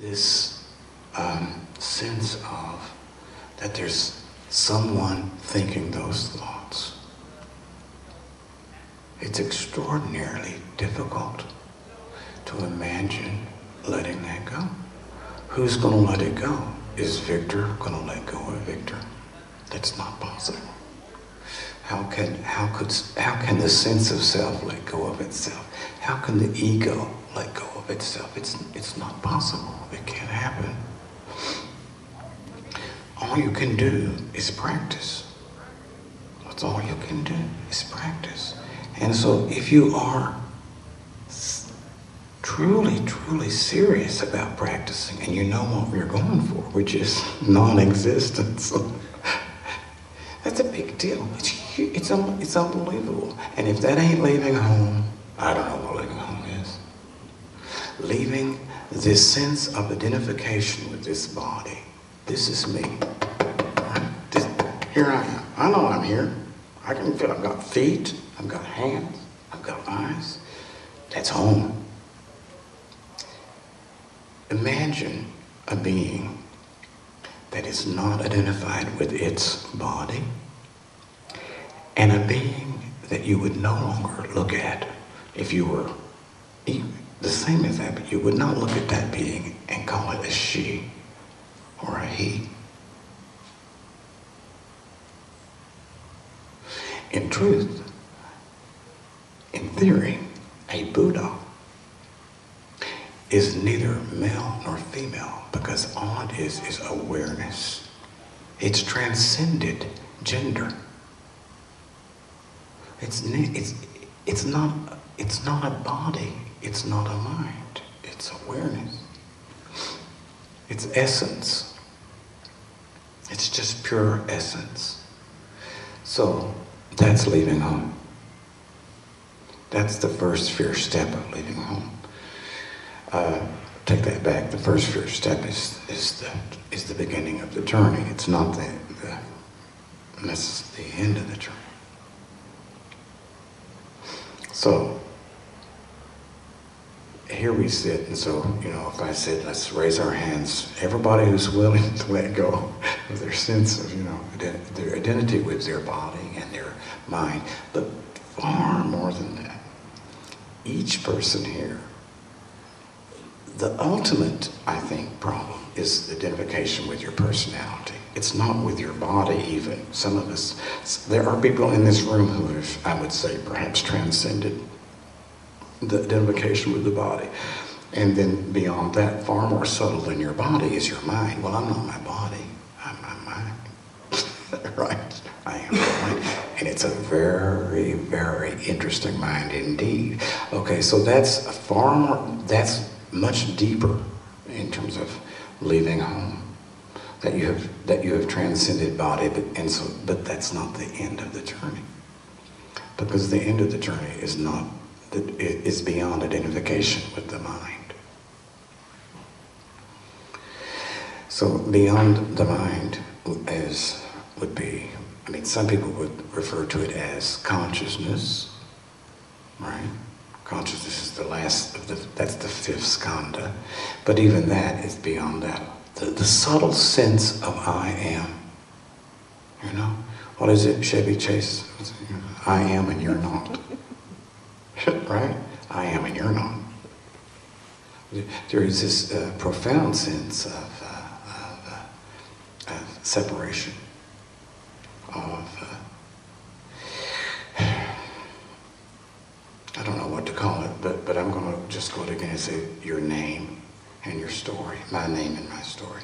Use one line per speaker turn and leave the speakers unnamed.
this sense of that there's someone thinking those thoughts. It's extraordinarily difficult to imagine letting that go. Who's going to let it go? Is Victor going to let go of Victor? That's not possible. How can the sense of self let go of itself? How can the ego let go of itself? It's not possible. It can't happen. All you can do is practice. That's all you can do is practice. And so if you are truly, truly serious about practicing and you know what you're going for, which is non-existence, that's a big deal. It's unbelievable. And if that ain't leaving home, I don't know what leaving home is. Leaving this sense of identification with this body. This is me. Here I am. I know I'm here. I can feel I've got feet, I've got hands, I've got eyes. That's home. Imagine a being that is not identified with its body, and a being that you would no longer look at if you were the same as that, but you would not look at that being and call it a she or a he. In truth, in theory, a Buddha is neither male nor female, because all it is awareness. It's transcended gender. It's not a body. It's not a mind. It's awareness. It's essence. It's just pure essence. So that's leaving home. That's the first first step of leaving home. Take that back. The first step is the beginning of the journey. It's not that's the end of the journey. So here we sit, and so, if I said, let's raise our hands, everybody who's willing to let go of their sense of, their identity with their body and their mind, but far more than that, each person here, the ultimate, I think, problem is identification with your personality. It's not with your body even. Some of us, there are people in this room who have, I would say, perhaps transcended the identification with the body. And then beyond that, far more subtle than your body is your mind. Well, I'm not my body, I'm my mind. Right? I am my mind. And it's a very, very interesting mind indeed. Okay, so that's much deeper in terms of leaving home. That you have transcended body, but that's not the end of the journey. Because the end of the journey is beyond identification with the mind. So beyond the mind would be, some people would refer to it as consciousness, right? Consciousness is the last that's the fifth skandha, but even that is beyond that. The subtle sense of I am, what is it, Chevy Chase? I am and you're not, right? I am and you're not. There is this profound sense of separation, I don't know what to call it, but I'm going to just go again and say your name and your story, my name and my story.